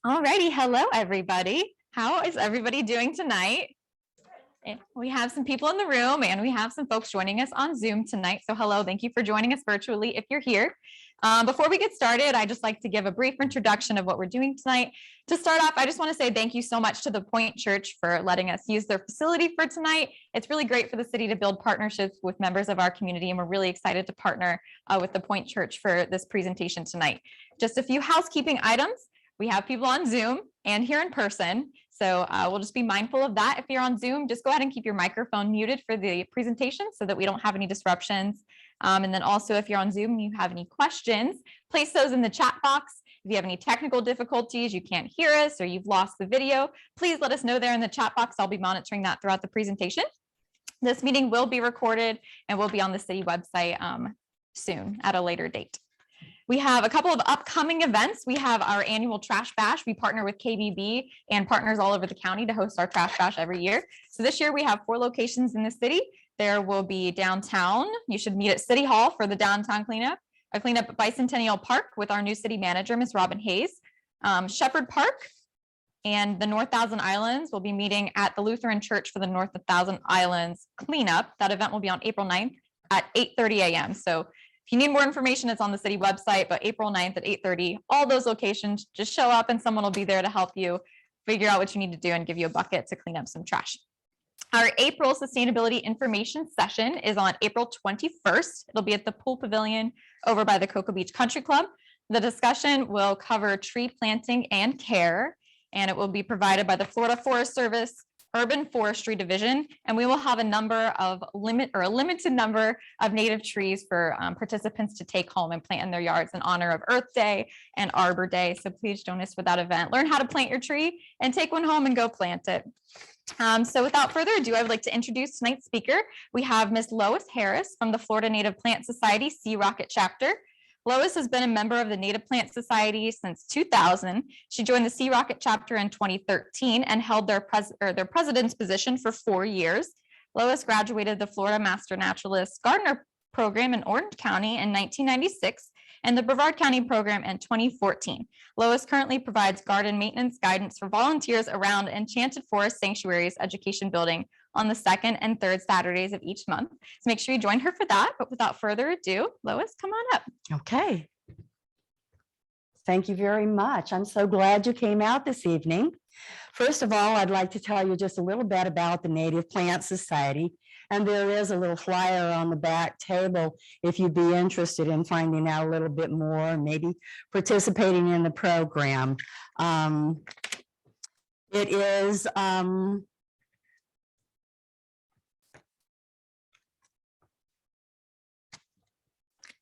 Alrighty, hello everybody. How is everybody doing tonight? We have some people in the room and we have some folks joining us on Zoom tonight. So hello, thank you for joining us virtually if you're here. Before we get started, I just like to give a brief introduction of what we're doing tonight. To start off, I just want to say thank you so much to the Point Church for letting us use their facility for tonight. It's really great for the city to build partnerships with members of our community, and we're really excited to partner with the Point Church for this presentation tonight. Just a few housekeeping items. We have people on Zoom and here in person. So we'll just be mindful of that. If you're on Zoom, just go ahead and keep your microphone muted for the presentation so that we don't have any disruptions. And then also, if you're on Zoom and you have any questions, place those in the chat box. If you have any technical difficulties, you can't hear us, or you've lost the video, please let us know there in the chat box. I'll be monitoring that throughout the presentation. This meeting will be recorded and will be on the city website soon at a later date. We have a couple of upcoming events. We have our annual Trash Bash. We partner with KBB and partners all over the county to host our Trash Bash every year. So this year we have 4 locations in the city. There will be downtown. You should meet at City Hall for the downtown cleanup. A cleanup at Bicentennial Park with our new city manager, Ms. Robin Hayes. Shepherd Park and the North Thousand Islands will be meeting at the Lutheran Church for the North Thousand Islands cleanup. That event will be on April 9th at 8:30 a.m. So if you need more information, it's on the city website, but April 9th at 8:30, all those locations, just show up and someone will be there to help you figure out what you need to do and give you a bucket to clean up some trash. Our April Sustainability Information Session is on April 21st. It'll be at the Pool Pavilion over by the Cocoa Beach Country Club. The discussion will cover tree planting and care, and it will be provided by the Florida Forest Service Urban Forestry Division, and we will have a limited number of native trees for participants to take home and plant in their yards in honor of Earth Day and Arbor Day. So please join us for that event. Learn how to plant your tree and take one home and go plant it. So without further ado, I would like to introduce tonight's speaker. We have Ms. Lois Harris from the Florida Native Plant Society Sea Rocket Chapter. Lois has been a member of the Native Plant Society since 2000. She joined the Sea Rocket chapter in 2013 and held their president's position for 4 years. Lois graduated the Florida Master Naturalist Gardener program in Orange County in 1996 and the Brevard County program in 2014. Lois currently provides garden maintenance guidance for volunteers around Enchanted Forest Sanctuary's education building on the 2nd and 3rd Saturdays of each month. So make sure you join her for that. But without further ado, Lois, come on up. Okay. Thank you very much. I'm so glad you came out this evening. First of all, I'd like to tell you just a little bit about the Native Plant Society. And there is a little flyer on the back table if you'd be interested in finding out a little bit more, maybe participating in the program. It is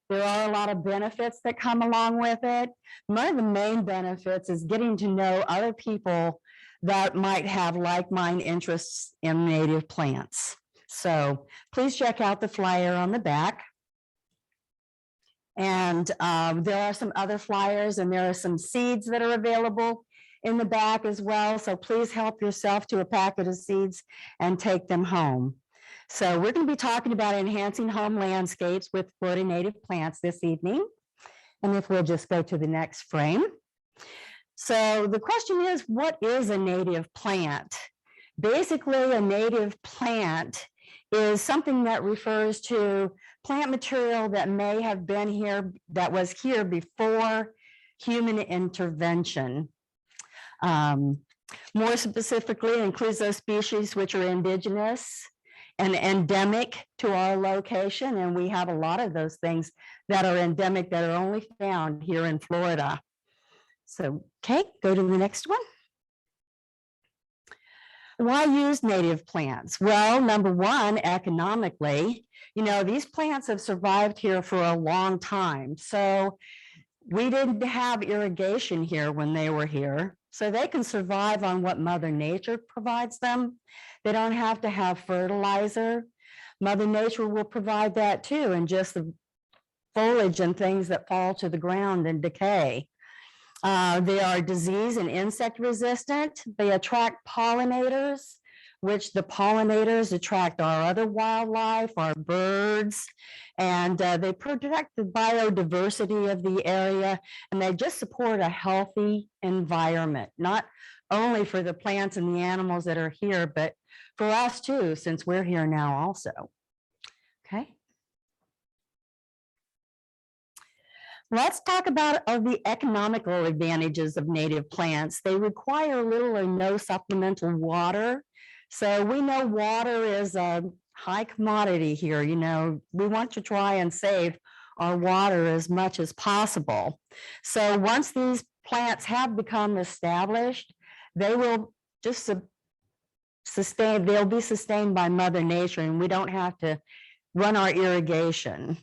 there are a lot of benefits that come along with it. One of the main benefits is getting to know other people that might have like-minded interests in native plants. So please check out the flyer on the back. And there are some other flyers and there are some seeds that are available in the back as well. So please help yourself to a packet of seeds and take them home. So we're going to be talking about enhancing home landscapes with Florida native plants this evening. And if we'll just go to the next frame. So the question is, what is a native plant? Basically, a native plant is something that refers to plant material that may have been here, that was here before human intervention. More specifically, it includes those species which are indigenous and endemic to our location. And we have a lot of those things that are endemic that are only found here in Florida. So, okay, go to the next one. Why use native plants? Well, number one, economically, these plants have survived here for a long time. So we didn't have irrigation here when they were here. So they can survive on what Mother Nature provides them. They don't have to have fertilizer. Mother Nature will provide that too, and just the foliage and things that fall to the ground and decay. They are disease and insect resistant. They attract pollinators, which the pollinators attract our other wildlife, our birds, and they protect the biodiversity of the area, and they just support a healthy environment, not only for the plants and the animals that are here, but for us too, since we're here now also. Okay. Let's talk about the economical advantages of native plants. They require little or no supplemental water. So we know water is a high commodity here. You know, we want to try and save our water as much as possible. So once these plants have become established, they will just sustain, they'll be sustained by Mother Nature, and we don't have to run our irrigation.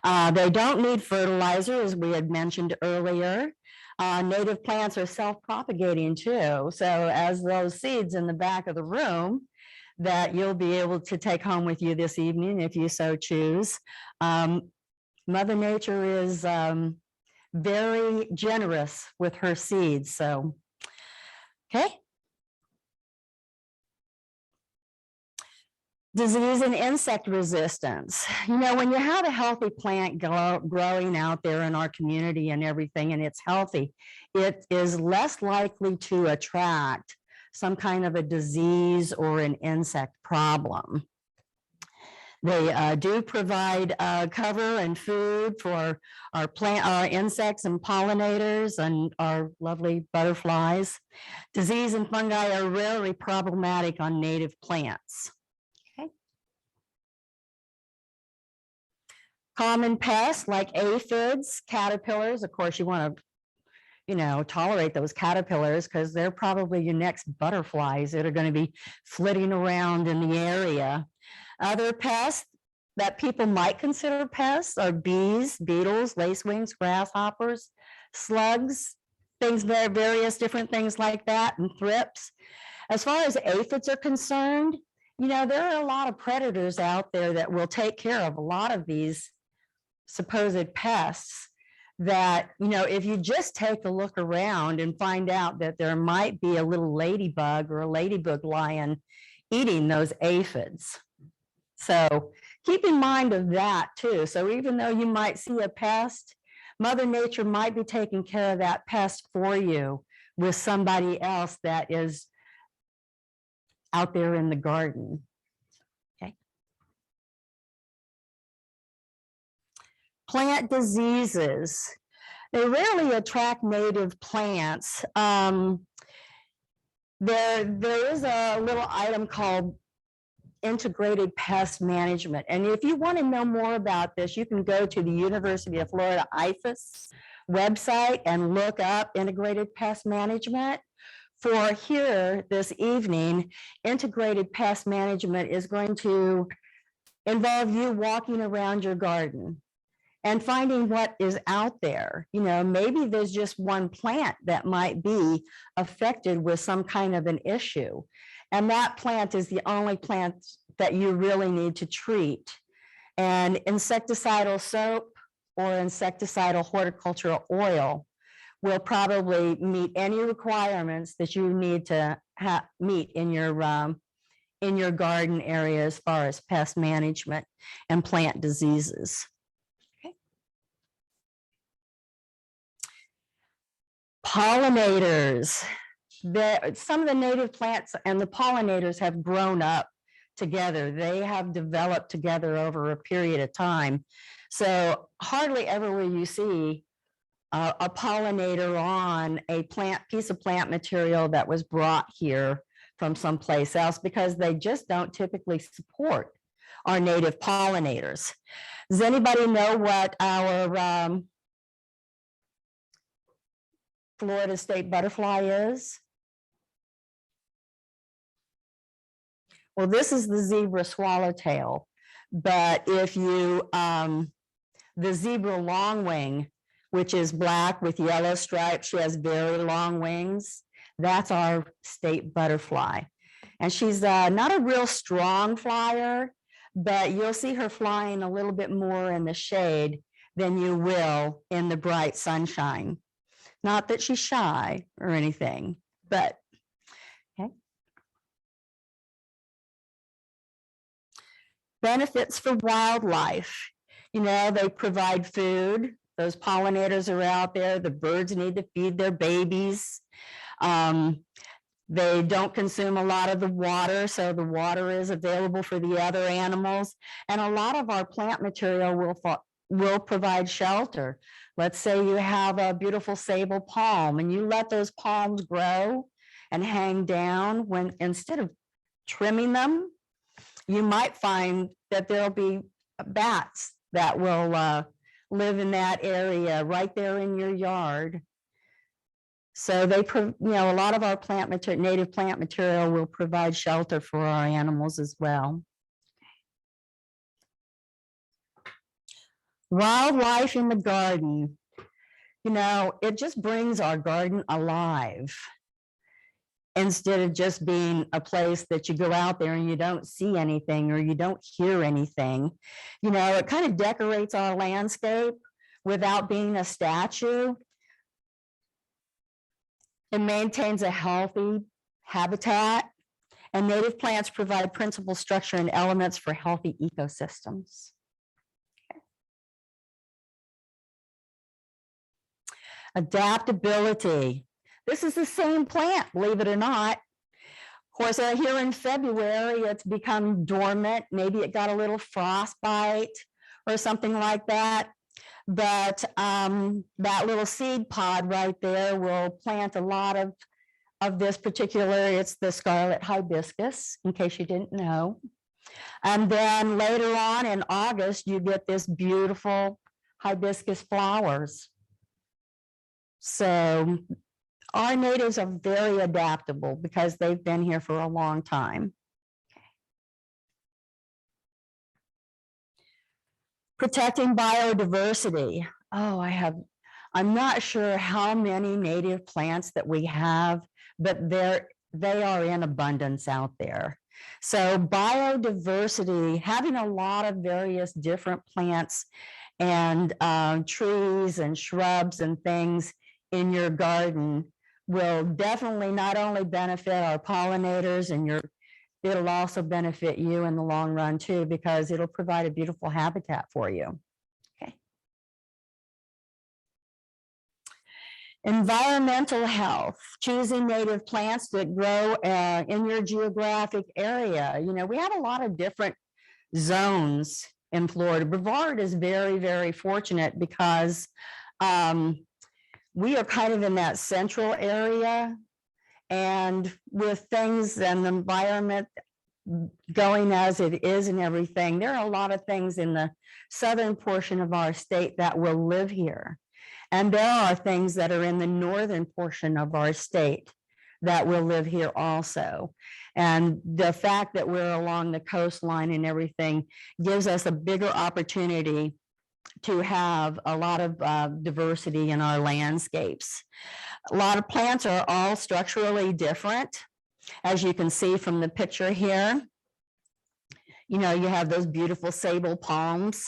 They don't need fertilizer, as we had mentioned earlier. Native plants are self-propagating too. So as those seeds in the back of the room that you'll be able to take home with you this evening, if you so choose, Mother Nature is very generous with her seeds. So, okay. Disease and insect resistance. You know, when you have a healthy plant growing out there in our community and everything, and it's healthy, it is less likely to attract some kind of a disease or an insect problem. They do provide cover and food for our insects and pollinators and our lovely butterflies. Disease and fungi are rarely problematic on native plants. Common pests like aphids, caterpillars. Of course, you want to, you know, tolerate those caterpillars because they're probably your next butterflies that are going to be flitting around in the area. Other pests that people might consider pests are bees, beetles, lacewings, grasshoppers, slugs, things, various different things like that, and thrips. As far as aphids are concerned, you know, there are a lot of predators out there that will take care of a lot of these supposed pests that, you know, if you just take a look around and find out that there might be a little ladybug or a ladybug lion eating those aphids. So keep in mind of that too. So even though you might see a pest, Mother Nature might be taking care of that pest for you with somebody else that is out there in the garden. Plant diseases. They rarely attract native plants. There is a little item called integrated pest management. And if you want to know more about this, you can go to the University of Florida IFAS website and look up integrated pest management. For here this evening, integrated pest management is going to involve you walking around your garden and finding what is out there. You know, maybe there's just one plant that might be affected with some kind of an issue. And that plant is the only plant that you really need to treat. And insecticidal soap or insecticidal horticultural oil will probably meet any requirements that you need to meet in your garden area as far as pest management and plant diseases. Pollinators. Some of the native plants and the pollinators have grown up together. They have developed together over a period of time. So hardly ever will you see a pollinator on a piece of plant material that was brought here from someplace else, because they just don't typically support our native pollinators. Does anybody know what our Florida state butterfly is? Well, this is the zebra swallowtail, but if you, the zebra longwing, which is black with yellow stripes, she has very long wings. That's our state butterfly. And she's not a real strong flyer, but you'll see her flying a little bit more in the shade than you will in the bright sunshine. Not that she's shy or anything, but okay. Benefits for wildlife. You know, they provide food. Those pollinators are out there. The birds need to feed their babies. They don't consume a lot of the water, so the water is available for the other animals. And a lot of our plant material will provide shelter. Let's say you have a beautiful sable palm and you let those palms grow and hang down. When instead of trimming them, you might find that there'll be bats that will live in that area right there in your yard. So a lot of our native plant material will provide shelter for our animals as well. Wildlife in the garden. You know, it just brings our garden alive, instead of just being a place that you go out there and you don't see anything or you don't hear anything. You know, it kind of decorates our landscape without being a statue. It maintains a healthy habitat, and native plants provide principal structure and elements for healthy ecosystems. Adaptability. This is the same plant, believe it or not. Of course, here in February, it's become dormant. Maybe it got a little frostbite or something like that. But that little seed pod right there will plant a lot of this particular, it's the scarlet hibiscus, in case you didn't know. And then later on in August, you get this beautiful hibiscus flowers. So our natives are very adaptable because they've been here for a long time. Protecting biodiversity. Oh, I'm not sure how many native plants that we have, but they are in abundance out there. So biodiversity, having a lot of various different plants and trees and shrubs and things in your garden will definitely not only benefit our pollinators and it'll also benefit you in the long run too, because it'll provide a beautiful habitat for you. Okay. Environmental health, choosing native plants that grow in your geographic area. You know, we have a lot of different zones in Florida. Brevard is very, very fortunate because we are kind of in that central area, and with things and the environment going as it is and everything, there are a lot of things in the southern portion of our state that will live here. And there are things that are in the northern portion of our state that will live here also. And the fact that we're along the coastline and everything gives us a bigger opportunity to have a lot of diversity in our landscapes. A lot of plants are all structurally different, as you can see from the picture here. You know, you have those beautiful sable palms.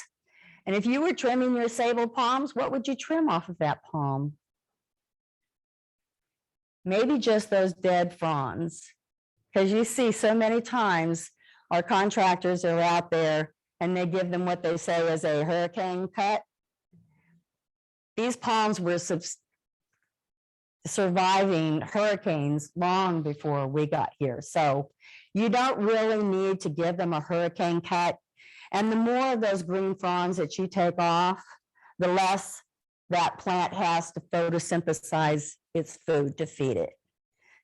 And if you were trimming your sable palms, what would you trim off of that palm? Maybe just those dead fronds, because you see so many times our contractors are out there and they give them what they say is a hurricane cut. These palms were surviving hurricanes long before we got here. So you don't really need to give them a hurricane cut. And the more of those green fronds that you take off, the less that plant has to photosynthesize its food to feed it.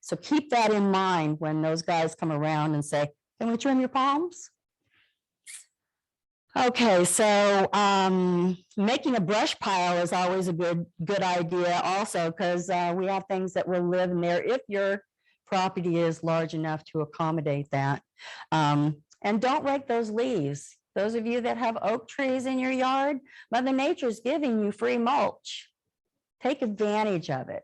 So keep that in mind when those guys come around and say, can we trim your palms? Okay, so making a brush pile is always a good idea also, because we have things that will live in there if your property is large enough to accommodate that. And don't rake those leaves. Those of you that have oak trees in your yard, Mother Nature's giving you free mulch. Take advantage of it.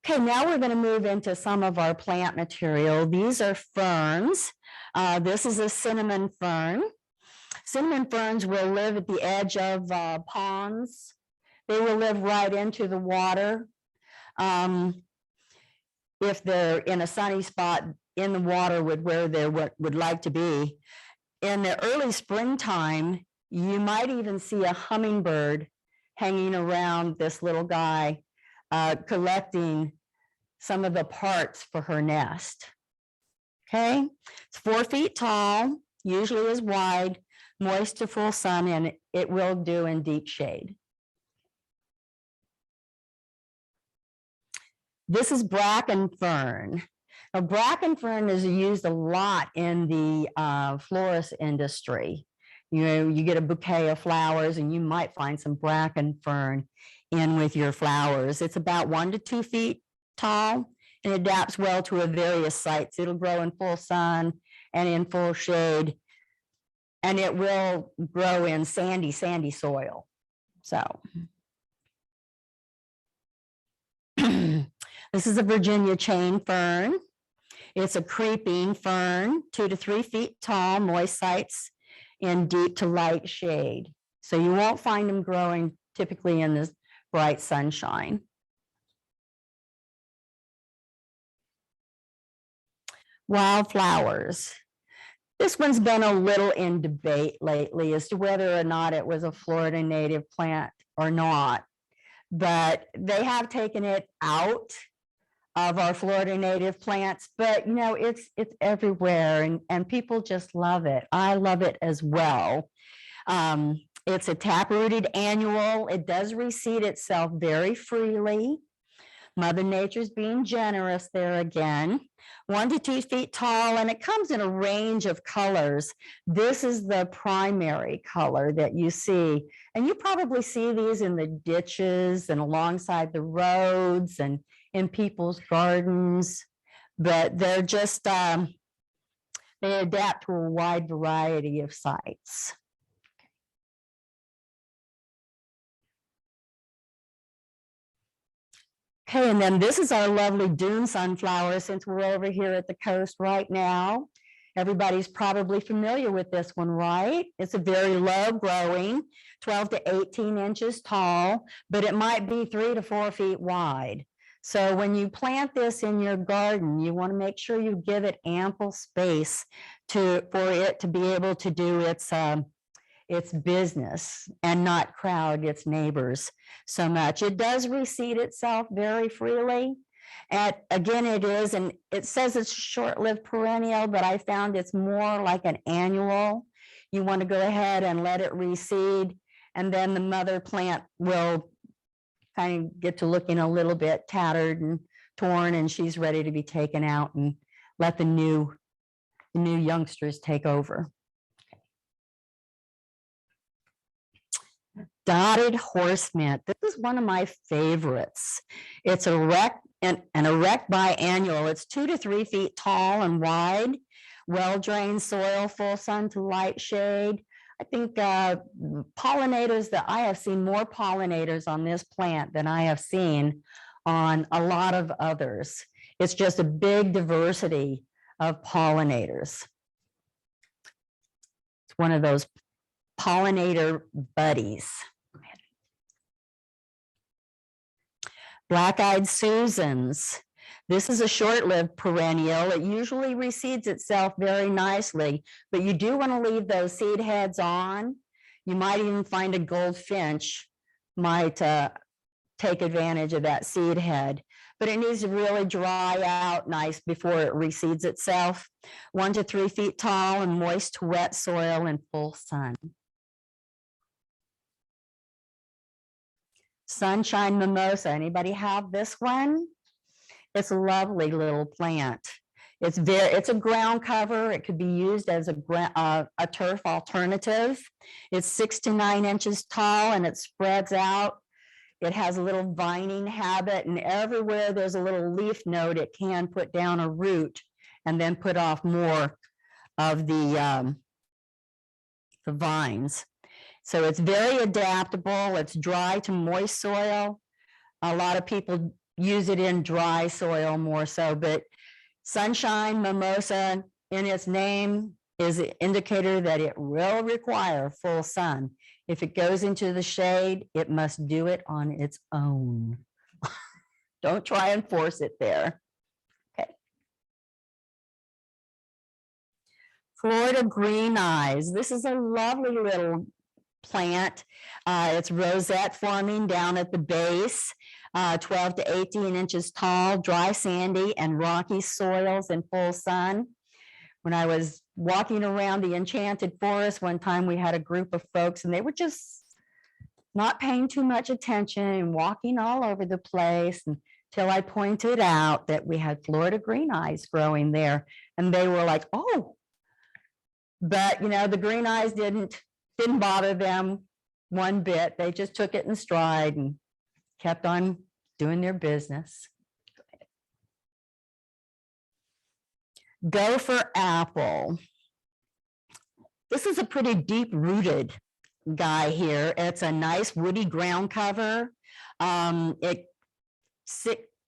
Okay, now we're going to move into some of our plant material. These are ferns. This is a cinnamon fern. Cinnamon ferns will live at the edge of ponds. They will live right into the water. if they're in a sunny spot in the water with where they would like to be. In the early springtime, you might even see a hummingbird hanging around this little guy, collecting some of the parts for her nest. Okay, it's 4 feet tall, usually is wide, moist to full sun, and it will do in deep shade. This is bracken fern. Now, bracken fern is used a lot in the florist industry. You know, you get a bouquet of flowers and you might find some bracken fern in with your flowers. It's about 1 to 2 feet tall and adapts well to a various sites. It'll grow in full sun and in full shade, and it will grow in sandy soil. So this is a Virginia chain fern. It's a creeping fern, 2 to 3 feet tall, moist sites in deep to light shade. So you won't find them growing typically in this bright sunshine. Wildflowers. This one's been a little in debate lately as to whether or not it was a Florida native plant or not, but they have taken it out of our Florida native plants, but you know, it's everywhere and people just love it. I love it as well. It's a taprooted annual. It does reseed itself very freely. Mother Nature's being generous there again. 1 to 2 feet tall, and it comes in a range of colors. This is the primary color that you see, and you probably see these in the ditches and alongside the roads and in people's gardens, but they're just, they adapt to a wide variety of sites. Okay, and then this is our lovely dune sunflower, since we're over here at the coast right now. Everybody's probably familiar with this one, right? It's a very low growing, 12 to 18 inches tall, but it might be 3 to 4 feet wide. So when you plant this in your garden, you want to make sure you give it ample space for it to be able to do its business and not crowd its neighbors so much. It does reseed itself very freely. And again, it is, and it says it's short-lived perennial, but I found it's more like an annual. You want to go ahead and let it reseed, and then the mother plant will kind of get to looking a little bit tattered and torn, and she's ready to be taken out and let the new youngsters take over. Dotted horse mint. This is one of my favorites. It's erect and an erect biannual. It's 2 to 3 feet tall and wide, well-drained soil, full sun to light shade. I think pollinators that I have seen more pollinators on this plant than I have seen on a lot of others. It's just a big diversity of pollinators. It's one of those pollinator buddies. Black-eyed Susans. This is a short-lived perennial. It usually reseeds itself very nicely, but you do want to leave those seed heads on. You might even find a goldfinch might take advantage of that seed head, but it needs to really dry out nice before it reseeds itself. 1 to 3 feet tall and moist to wet soil in full sun. Sunshine mimosa. Anybody have this one? It's a lovely little plant. It's a ground cover. It could be used as a turf alternative. It's 6 to 9 inches tall and it spreads out. It has a little vining habit, and everywhere there's a little leaf node, it can put down a root and then put off more of the vines. So it's very adaptable. It's dry to moist soil. A lot of people use it in dry soil more so, but sunshine mimosa in its name is an indicator that it will require full sun. If it goes into the shade, it must do it on its own. Don't try and force it there. Florida green eyes. This is a lovely little plant. It's rosette forming down at the base, 12 to 18 inches tall, dry, sandy, and rocky soils in full sun. When I was walking around the enchanted forest one time, we had a group of folks and they were just not paying too much attention and walking all over the place until I pointed out that we had Florida green eyes growing there. And they were like, oh, but you know, the green eyes didn't bother them one bit. They just took it in stride and kept on doing their business. Gopher apple. This is a pretty deep rooted guy here. It's a nice woody ground cover. It's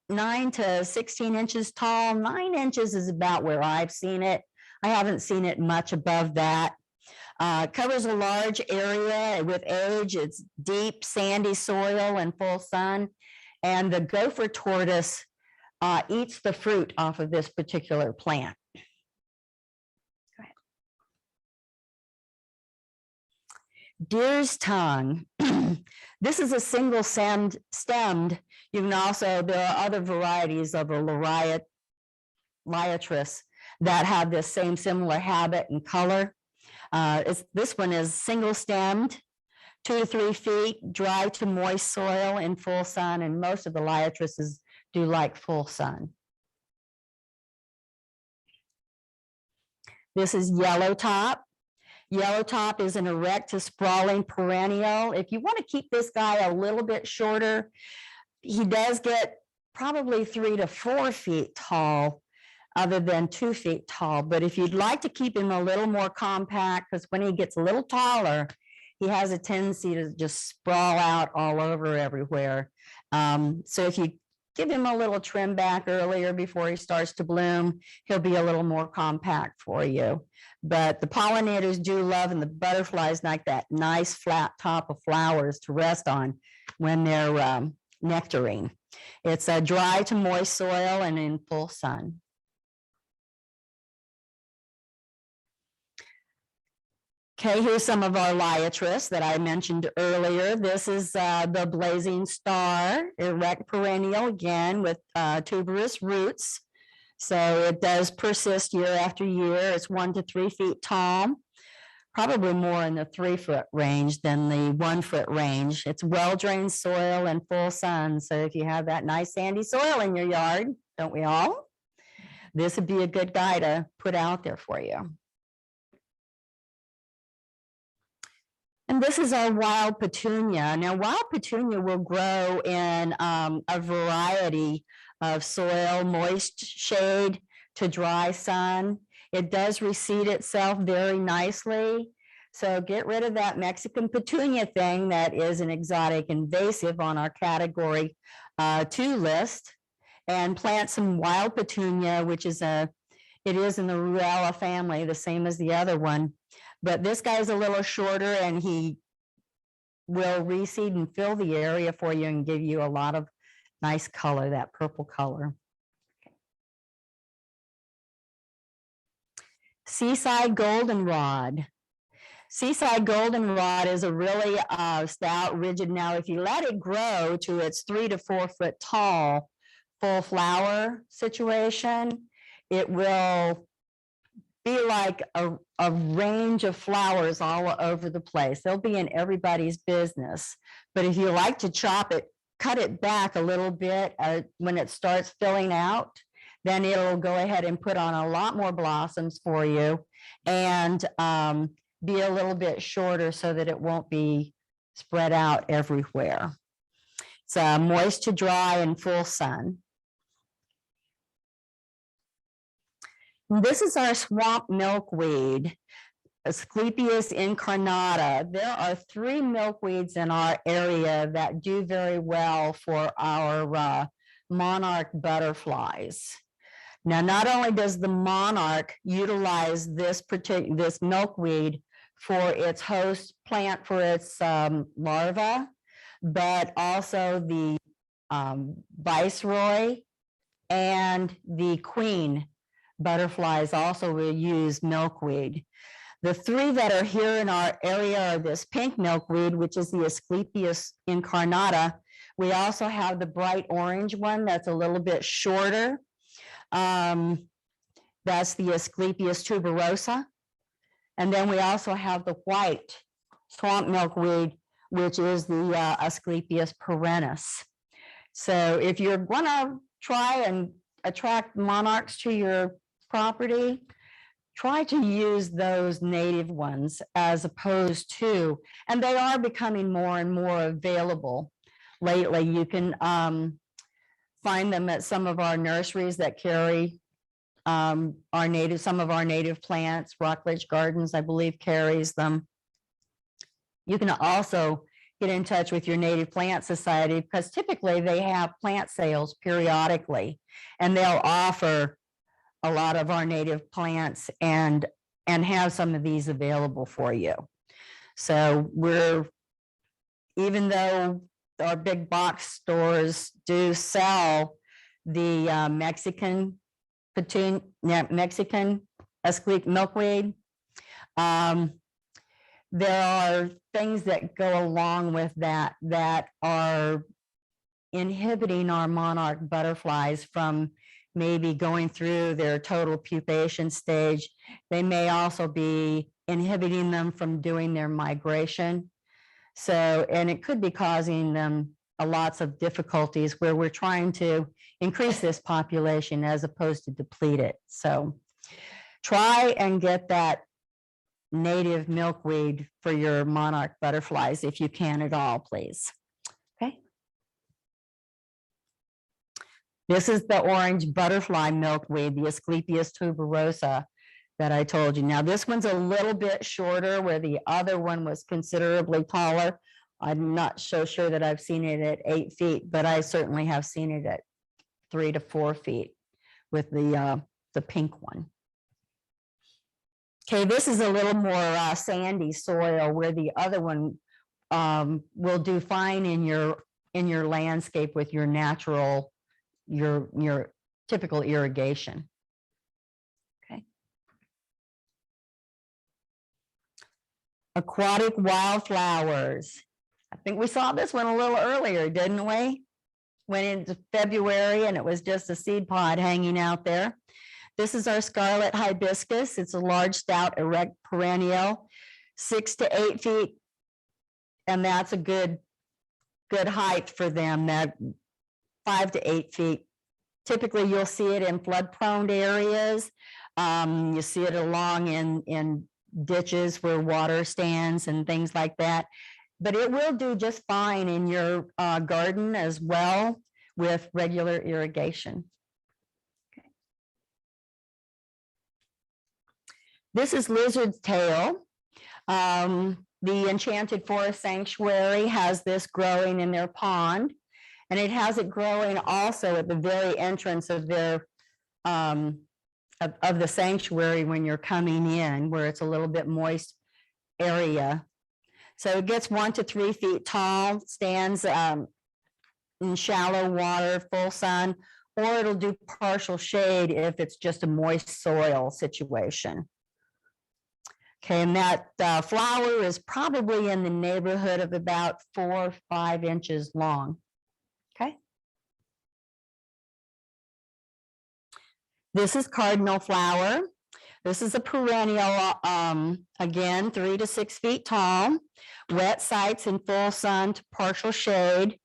9 to 16 inches tall. 9 inches is about where I've seen it. I haven't seen it much above that. Covers a large area with age. It's deep, sandy soil and full sun. And the gopher tortoise eats the fruit off of this particular plant. Go ahead. Deer's tongue. This is a single stemmed. You can also, there are other varieties of a liatris that have this same similar habit and color. This one is single stemmed, 2 to 3 feet, dry to moist soil in full sun, and most of the liatrices do like full sun. This is yellow top. Yellow top is an erect to sprawling perennial. If you want to keep this guy a little bit shorter, he does get probably 3 to 4 feet tall, other than 2 feet tall. But if you'd like to keep him a little more compact, because when he gets a little taller, he has a tendency to just sprawl out all over everywhere. So if you give him a little trim back earlier before he starts to bloom, he'll be a little more compact for you. But the pollinators do love, and the butterflies like that nice flat top of flowers to rest on when they're nectaring. It's a dry to moist soil and in full sun. Okay, here's some of our liatris that I mentioned earlier. This is the blazing star, erect perennial, again with tuberous roots. So it does persist year after year. It's 1 to 3 feet tall, probably more in the 3 foot range than the 1 foot range. It's well-drained soil and full sun. So if you have that nice sandy soil in your yard, don't we all? This would be a good guy to put out there for you. And this is our wild petunia. Now, wild petunia will grow in a variety of soil, moist shade to dry sun. It does reseed itself very nicely. So get rid of that Mexican petunia thing that is an exotic invasive on our category 2 list, and plant some wild petunia, which is it is in the Ruella family, the same as the other one. But this guy's a little shorter and he will reseed and fill the area for you and give you a lot of nice color, that purple color. Seaside goldenrod. Seaside goldenrod is a really stout, rigid. Now, if you let it grow to its 3 to 4 foot tall, full flower situation, it will be like a range of flowers all over the place. They'll be in everybody's business. But if you like to chop it, cut it back a little bit when it starts filling out, then it'll go ahead and put on a lot more blossoms for you and be a little bit shorter so that it won't be spread out everywhere. It's moist to dry and full sun. This is our swamp milkweed, Asclepias incarnata. There are 3 milkweeds in our area that do very well for our monarch butterflies. Now, not only does the monarch utilize this milkweed for its host plant for its larva, but also the viceroy and the queen butterflies also will use milkweed. The three that are here in our area are this pink milkweed, which is the Asclepias incarnata. We also have the bright orange one that's a little bit shorter. That's the Asclepias tuberosa. And then we also have the white swamp milkweed, which is the Asclepias perennis. So if you're going to try and attract monarchs to your property, try to use those native ones as opposed to, and they are becoming more and more available lately. You can find them at some of our nurseries that carry some of our native plants. Rockledge Gardens, I believe, carries them. You can also get in touch with your Native Plant Society because typically they have plant sales periodically, and they'll offer a lot of our native plants and have some of these available for you. So even though our big box stores do sell the Mexican Asclepias milkweed, there are things that go along with that are inhibiting our monarch butterflies from maybe going through their total pupation stage. They may also be inhibiting them from doing their migration. So, and it could be causing them lots of difficulties where we're trying to increase this population as opposed to deplete it. So try and get that native milkweed for your monarch butterflies if you can at all, please. Okay. This is the orange butterfly milkweed, the Asclepias tuberosa that I told you. Now this one's a little bit shorter where the other one was considerably taller. I'm not so sure that I've seen it at 8 feet, but I certainly have seen it at 3 to 4 feet with the pink one. Okay, this is a little more sandy soil where the other one will do fine in your landscape with your natural, your typical irrigation. Okay. Aquatic wildflowers. I think we saw this one a little earlier, didn't we? Went into February and it was just a seed pod hanging out there. This is our scarlet hibiscus. It's a large, stout, erect perennial, 6 to 8 feet. And that's a good height for them, that 5 to 8 feet. Typically, you'll see it in flood-prone areas. You see it along in ditches where water stands and things like that. But it will do just fine in your garden as well with regular irrigation. Okay. This is lizard's tail. The Enchanted Forest Sanctuary has this growing in their pond, and it has it growing also at the very entrance of their of the sanctuary when you're coming in, where it's a little bit moist area. So it gets 1 to 3 feet tall, stands in shallow water, full sun, or it'll do partial shade if it's just a moist soil situation. Okay, and that flower is probably in the neighborhood of about 4 or 5 inches long. Okay. This is cardinal flower. This is a perennial, again, 3 to 6 feet tall, wet sites in full sun to partial shade.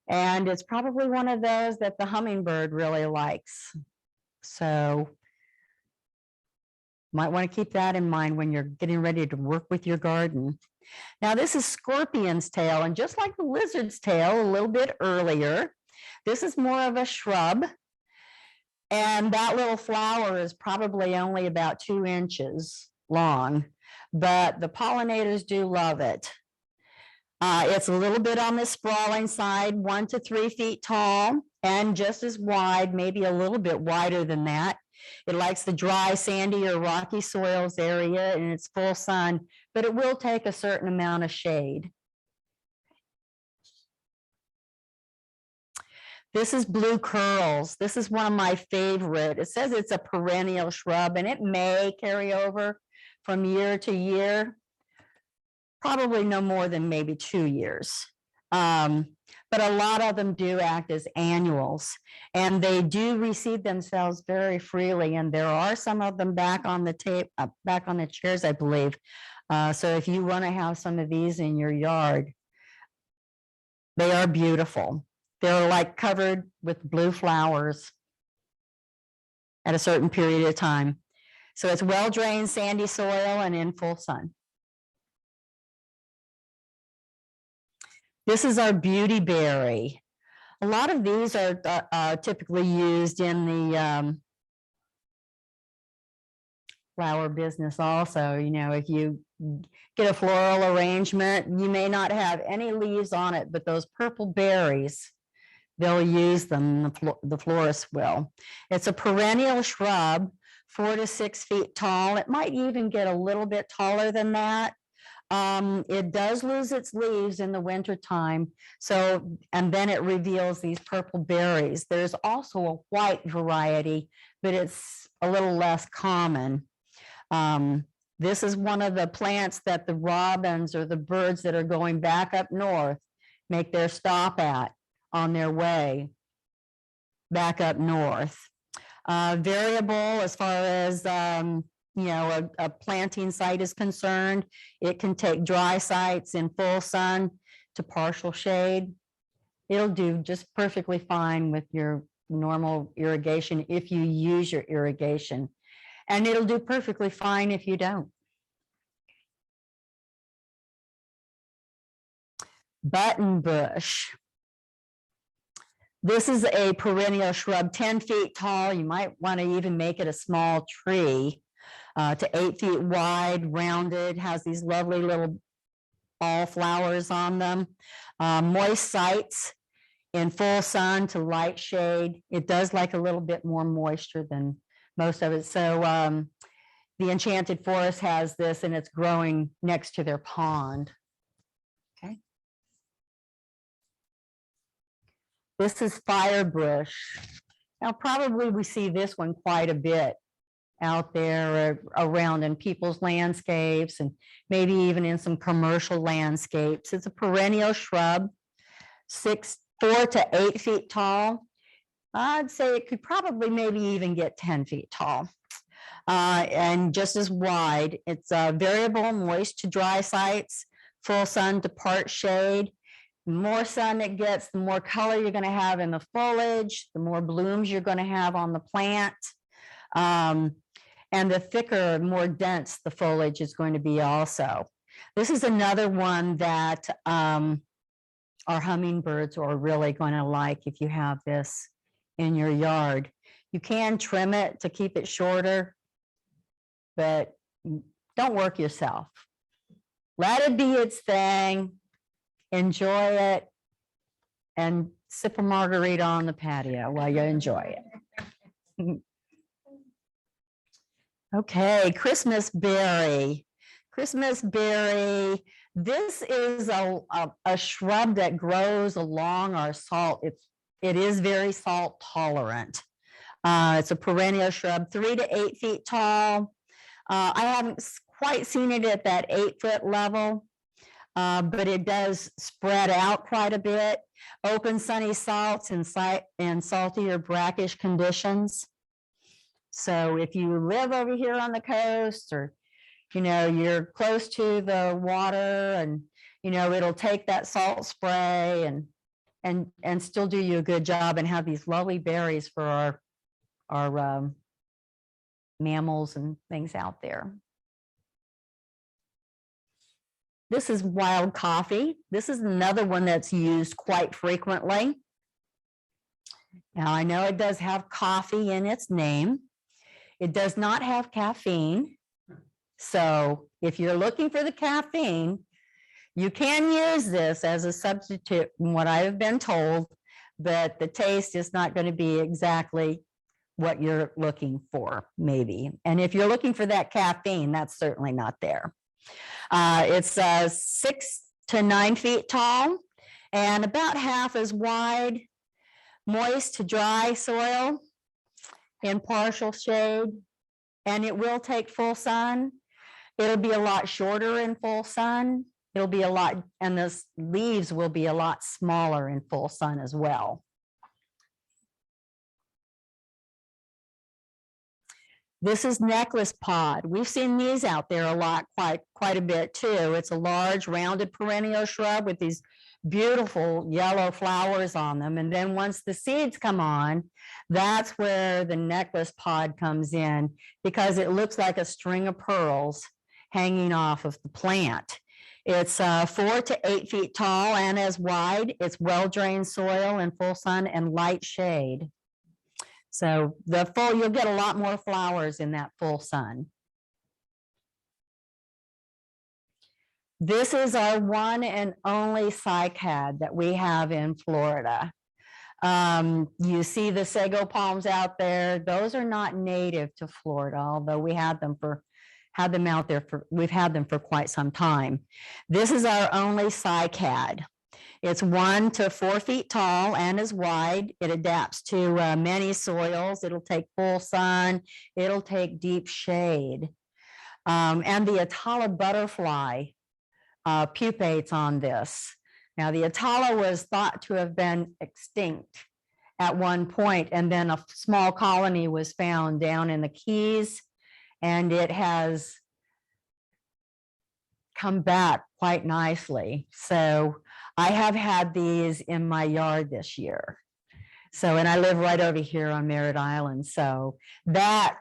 And it's probably one of those that the hummingbird really likes. So might want to keep that in mind when you're getting ready to work with your garden. Now this is scorpion's tail, and just like the lizard's tail a little bit earlier, this is more of a shrub. And that little flower is probably only about 2 inches long, but the pollinators do love it. It's a little bit on the sprawling side, 1 to 3 feet tall, and just as wide, maybe a little bit wider than that. It likes the dry, sandy, or rocky soils area in its full sun, but it will take a certain amount of shade. This is blue curls. This is one of my favorite. It says it's a perennial shrub and it may carry over from year to year. Probably no more than maybe 2 years. But a lot of them do act as annuals and they do reseed themselves very freely. And there are some of them back on the tape, back on the chairs, I believe. So if you want to have some of these in your yard, they are beautiful. They're like covered with blue flowers at a certain period of time. So it's well-drained, sandy soil and in full sun. This is our beauty berry. A lot of these are typically used in the flower business also. You know, if you get a floral arrangement, you may not have any leaves on it, but those purple berries, they'll use them, the florist will. It's a perennial shrub, 4 to 6 feet tall. It might even get a little bit taller than that. It does lose its leaves in the winter time. So, and then it reveals these purple berries. There's also a white variety, but it's a little less common. This is one of the plants that the robins or the birds that are going back up north make their stop at on their way back up north. Variable as far as you know, a planting site is concerned. It can take dry sites in full sun to partial shade. It'll do just perfectly fine with your normal irrigation if you use your irrigation. And it'll do perfectly fine if you don't. Button bush. This is a perennial shrub, 10 feet tall. You might want to even make it a small tree. To 8 feet wide, rounded, has these lovely little ball flowers on them. Moist sites in full sun to light shade. It does like a little bit more moisture than most of it. So the Enchanted Forest has this and it's growing next to their pond. Okay. This is firebush. Now probably we see this one quite a bit out there around in people's landscapes and maybe even in some commercial landscapes. It's a perennial shrub, 4 to 8 feet tall. I'd say it could probably maybe even get 10 feet tall and just as wide. It's variable, moist to dry sites, full sun to part shade. The more sun it gets, the more color you're going to have in the foliage, the more blooms you're going to have on the plant. And the thicker, more dense the foliage is going to be also. This is another one that our hummingbirds are really going to like if you have this in your yard. You can trim it to keep it shorter, but don't work yourself. Let it be its thing, enjoy it, and sip a margarita on the patio while you enjoy it. Okay, Christmas berry. Christmas berry. This is a shrub that grows along our salt. It is very salt tolerant. It's a perennial shrub, 3 to 8 feet tall. I haven't quite seen it at that 8-foot level, but it does spread out quite a bit. Open sunny salts and salty or brackish conditions. So if you live over here on the coast or, you know, you're close to the water and, you know, it'll take that salt spray and still do you a good job and have these lovely berries for our mammals and things out there. This is wild coffee. This is another one that's used quite frequently. Now I know it does have coffee in its name. It does not have caffeine. So if you're looking for the caffeine, you can use this as a substitute from what I've been told, but the taste is not going to be exactly what you're looking for, maybe. And if you're looking for that caffeine, that's certainly not there. It's 6 to 9 feet tall and about half as wide. moist to dry soil in partial shade, and it will take full sun. It'll be a lot shorter in full sun. It'll be a lot, and the leaves will be a lot smaller in full sun as well. This is necklace pod. We've seen these out there a lot, quite a bit too. It's a large rounded perennial shrub with these beautiful yellow flowers on them. And then once the seeds come on, that's where the necklace pod comes in, because it looks like a string of pearls hanging off of the plant. It's 4 to 8 feet tall and as wide. It's well-drained soil in full sun and light shade. So you'll get a lot more flowers in that full sun. This is our one and only cycad that we have in Florida. You see the sago palms out there. Those are not native to Florida, although we've had them out there we've had them for quite some time. This is our only cycad. It's 1 to 4 feet tall and is wide. It adapts to many soils. It'll take full sun. It'll take deep shade. And the Atala butterfly pupates on this. Now, the Atala was thought to have been extinct at one point, and then a small colony was found down in the Keys, and it has come back quite nicely. So I have had these in my yard this year. So, and I live right over here on Merritt Island. So that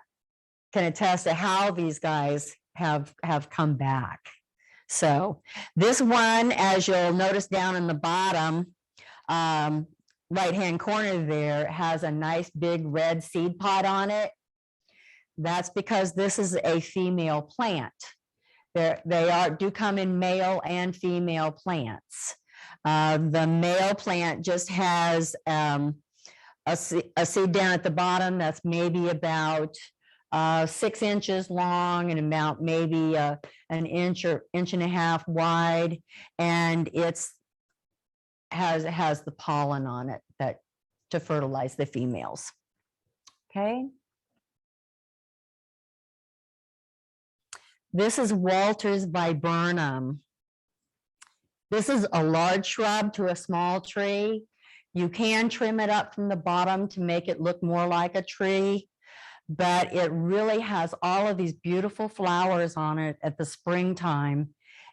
can attest to how these guys have come back. So this one, as you'll notice down in the bottom right-hand corner there, has a nice big red seed pod on it. That's because this is a female plant. They do come in male and female plants. The male plant just has a seed down at the bottom that's maybe about 6 inches long and about maybe an inch or inch and a half wide, and it has the pollen on it to fertilize the females. Okay. This is Walter's viburnum. This is a large shrub to a small tree. You can trim it up from the bottom to make it look more like a tree, but it really has all of these beautiful flowers on it at the springtime.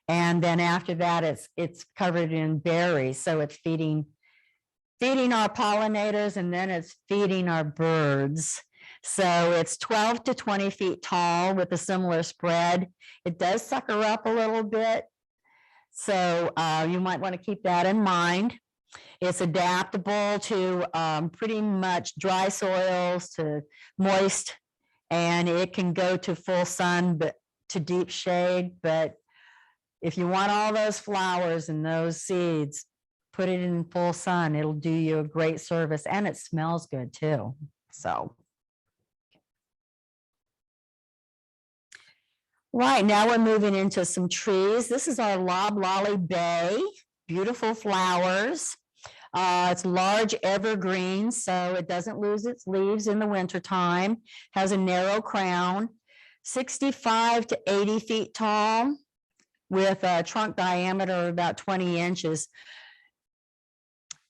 And then after that, it's covered in berries. So it's feeding our pollinators, and then it's feeding our birds. So it's 12 to 20 feet tall with a similar spread. It does sucker up a little bit. So you might want to keep that in mind. It's adaptable to pretty much dry soils to moist, and it can go to full sun, but to deep shade. But if you want all those flowers and those seeds, put it in full sun. It'll do you a great service, and it smells good too. So. Right, now we're moving into some trees. This is our loblolly bay, beautiful flowers. It's large evergreen, so it doesn't lose its leaves in the wintertime. Has a narrow crown, 65 to 80 feet tall, with a trunk diameter of about 20 inches.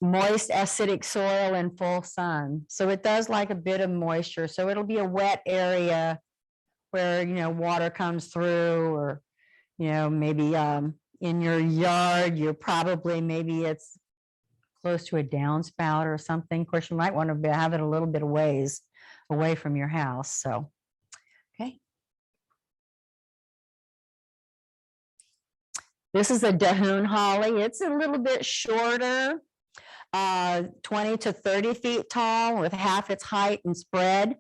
Moist acidic soil and full sun. So it does like a bit of moisture. So it'll be a wet area where, water comes through, or, maybe in your yard, you're probably, maybe it's close to a downspout or something. Of course, you might want to have it a little bit of ways away from your house. So, okay. This is a Dahoon holly. It's a little bit shorter, 20 to 30 feet tall with half its height and spread.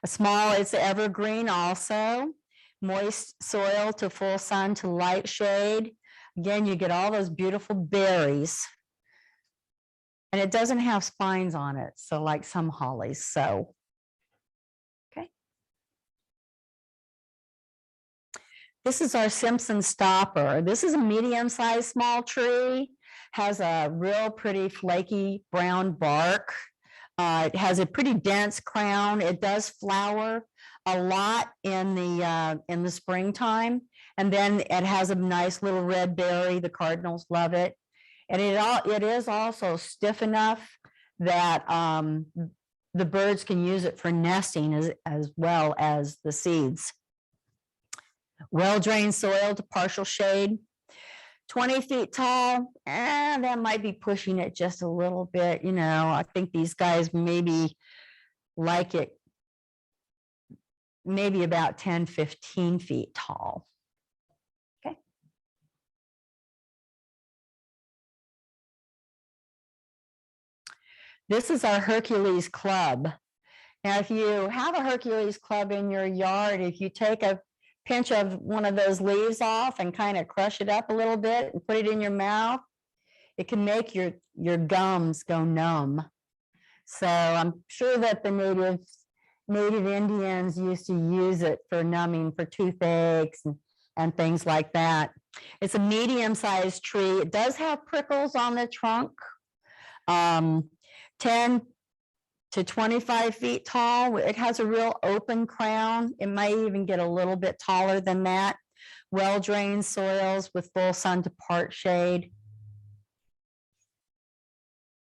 It's evergreen also. Moist soil to full sun to light shade. Again, you get all those beautiful berries. And it doesn't have spines on it, so like some hollies. So, okay. This is our Simpson stopper. This is a medium-sized small tree. Has a real pretty flaky brown bark. It has a pretty dense crown. It does flower a lot in the springtime, and then it has a nice little red berry. The cardinals love it, and it is also stiff enough that the birds can use it for nesting as well as the seeds. Well-drained soil to partial shade. 20 feet tall, and that might be pushing it just a little bit. I think these guys maybe like it maybe about 10, 15 feet tall. Okay. This is our Hercules club. Now, if you have a Hercules club in your yard, if you take a pinch of one of those leaves off and kind of crush it up a little bit and put it in your mouth, it can make your gums go numb. So I'm sure that the native Indians used to use it for numbing for toothaches and things like that. It's a medium-sized tree. It does have prickles on the trunk, 10 to 25 feet tall. It has a real open crown. It might even get a little bit taller than that. Well-drained soils with full sun to part shade.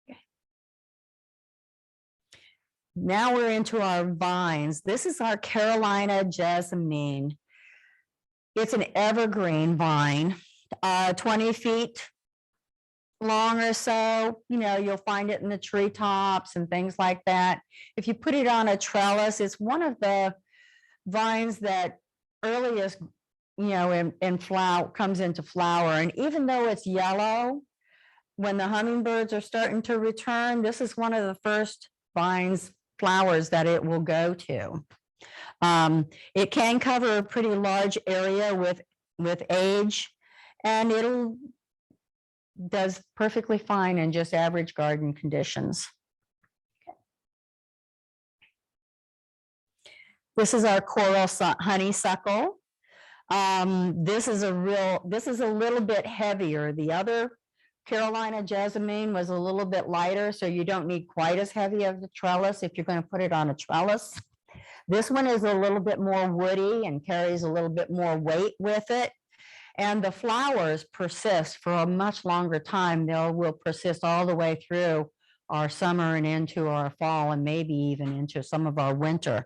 Okay. Now we're into our vines. This is our Carolina jasmine. It's an evergreen vine, 20 feet long or so. You'll find it in the treetops and things like that. If you put it on a trellis, it's one of the vines that earliest, in flower comes into flower. And even though it's yellow, when the hummingbirds are starting to return, this is one of the first flowers that it will go to. It can cover a pretty large area with age, and does perfectly fine in just average garden conditions. Okay. This is our coral honeysuckle. This is a little bit heavier. The other Carolina jasmine was a little bit lighter, so you don't need quite as heavy of the trellis if you're going to put it on a trellis. This one is a little bit more woody and carries a little bit more weight with it. And the flowers persist for a much longer time. They will persist all the way through our summer and into our fall, and maybe even into some of our winter.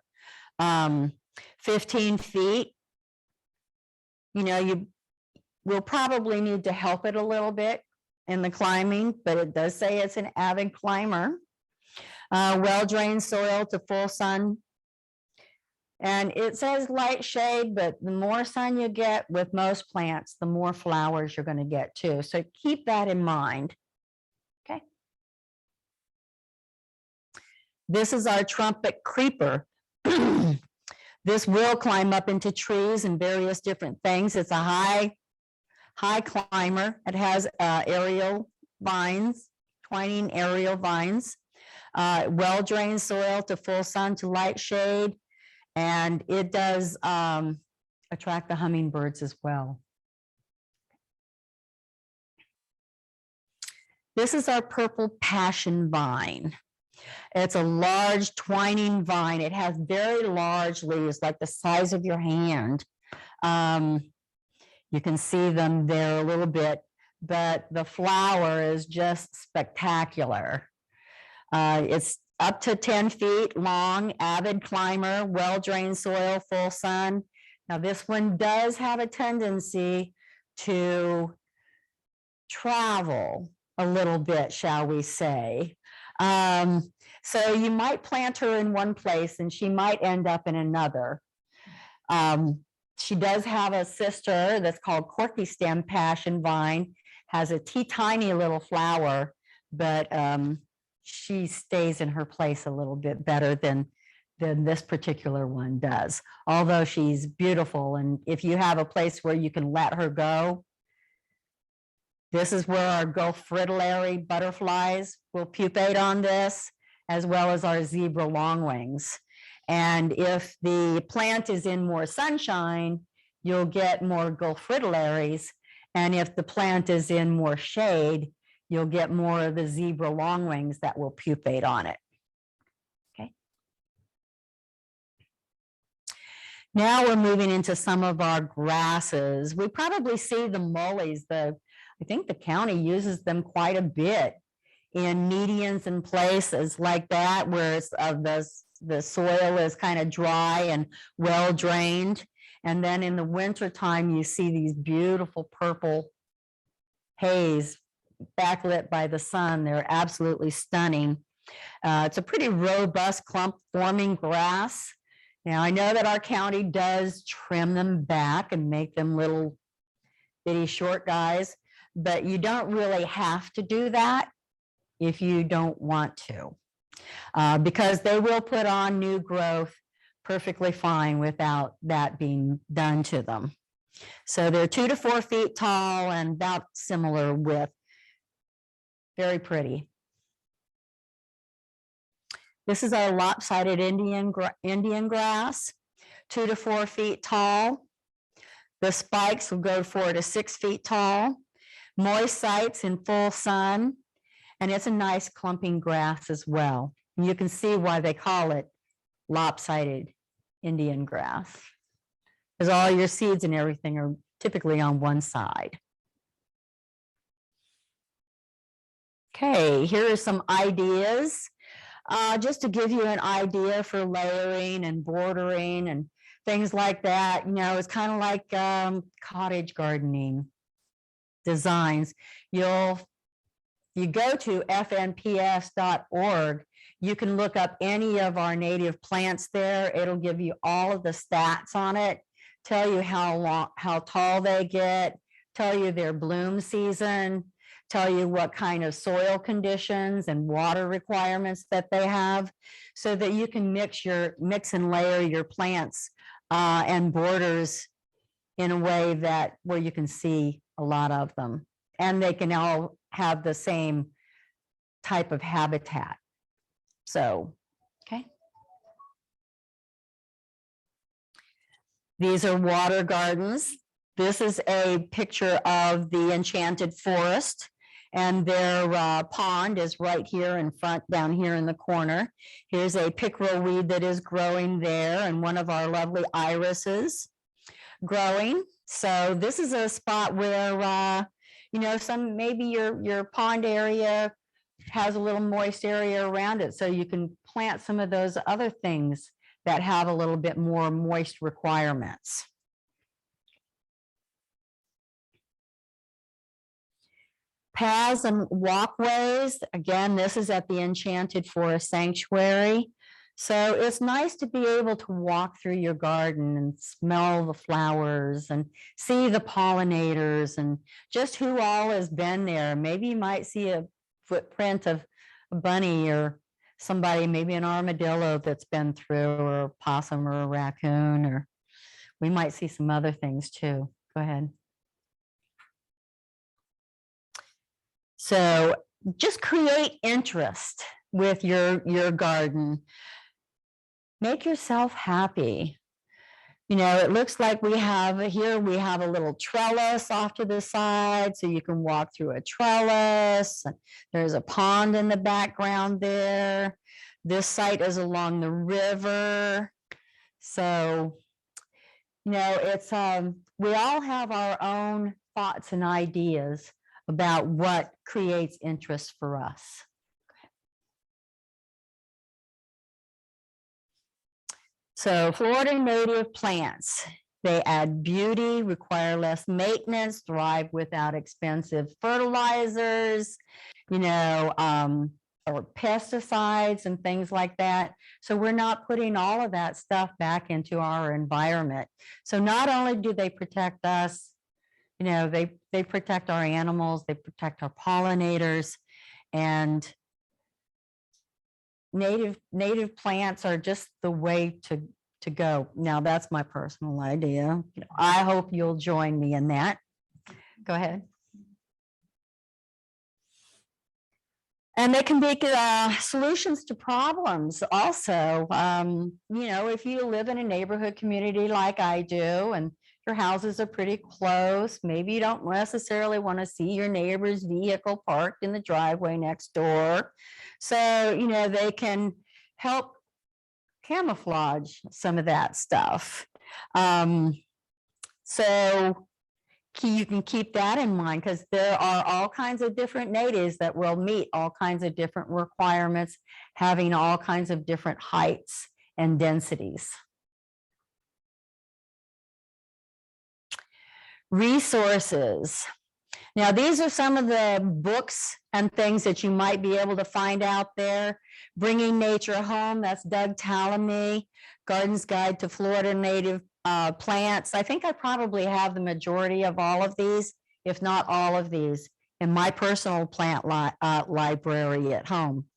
15 feet. You will probably need to help it a little bit in the climbing, but it does say it's an avid climber. Well-drained soil to full sun. And it says light shade, but the more sun you get with most plants, the more flowers you're going to get too. So keep that in mind. Okay. This is our trumpet creeper. This will climb up into trees and various different things. It's a high climber. It has aerial vines, twining aerial vines, well-drained soil to full sun to light shade. And it does attract the hummingbirds as well. This is our purple passion vine. It's a large twining vine. It has very large leaves, like the size of your hand. You can see them there a little bit, but the flower is just spectacular. It's up to 10 feet long, avid climber, well-drained soil, full sun. Now, this one does have a tendency to travel a little bit, shall we say. So you might plant her in one place and she might end up in another. She does have a sister that's called corky stem passion vine, has a tiny little flower, but she stays in her place a little bit better than this particular one does, although she's beautiful. And if you have a place where you can let her go, this is where our Gulf fritillary butterflies will pupate on this, as well as our zebra longwings. And if the plant is in more sunshine, you'll get more Gulf fritillaries. And if the plant is in more shade, you'll get more of the zebra longwings that will pupate on it. Now we're moving into some of our grasses. We probably see the mullies. I think the county uses them quite a bit in medians and places like that where it's, the soil is kind of dry and well drained. And then in the wintertime, you see these beautiful purple haze backlit by the sun. They're absolutely stunning. It's a pretty robust clump forming grass. Now, I know that our county does trim them back and make them little bitty short guys, but you don't really have to do that if you don't want to, because they will put on new growth perfectly fine without that being done to them. So they're 2 to 4 feet tall and about similar width. Very pretty. This is our lopsided Indian grass, 2 to 4 feet tall. The spikes will go 4 to 6 feet tall. Moist sites in full sun, and it's a nice clumping grass as well. And you can see why they call it lopsided Indian grass, because all your seeds and everything are typically on one side. Okay, here are some ideas. Just to give you an idea for layering and bordering and things like that. You know, it's kind of like cottage gardening designs. You go to fnps.org, you can look up any of our native plants there. It'll give you all of the stats on it, tell you how tall they get, tell you their bloom season, tell you what kind of soil conditions and water requirements that they have, so that you can mix and layer your plants and borders in a way that where you can see a lot of them, and they can all have the same type of habitat. So, okay. These are water gardens. This is a picture of the enchanted forest, and their pond is right here in front, down here in the corner. Here's a pickerel weed that is growing there, and one of our lovely irises growing. So this is a spot where you know, maybe your pond area has a little moist area around it, so you can plant some of those other things that have a little bit more moist requirements. Paths and walkways. Again, this is at the Enchanted Forest Sanctuary. So it's nice to be able to walk through your garden and smell the flowers and see the pollinators and just who all has been there. Maybe you might see a footprint of a bunny or somebody, maybe an armadillo that's been through, or a possum or a raccoon, or we might see some other things too. Go ahead. So just create interest with your garden. Make yourself happy. You know, it looks like we have a little trellis off to the side, so you can walk through a trellis. There's a pond in the background there. This site is along the river. So, you know, it's we all have our own thoughts and ideas about what creates interest for us. So Florida native plants, they add beauty, require less maintenance, thrive without expensive fertilizers, you know, or pesticides and things like that. So we're not putting all of that stuff back into our environment. So not only do they protect us, you know, they protect our animals, they protect our pollinators, and native plants are just the way to go. Now, that's my personal idea. I hope you'll join me in that. Go ahead. And they can be solutions to problems also. You know, if you live in a neighborhood community like I do, and your houses are pretty close, maybe you don't necessarily want to see your neighbor's vehicle parked in the driveway next door. So, you know, they can help camouflage some of that stuff. So you can keep that in mind because there are all kinds of different natives that will meet all kinds of different requirements, having all kinds of different heights and densities. Resources. Now, these are some of the books and things that you might be able to find out there. Bringing Nature Home, that's Doug Tallamy, Garden's Guide to Florida Native Plants. I think I probably have the majority of all of these, if not all of these, in my personal plant library at home.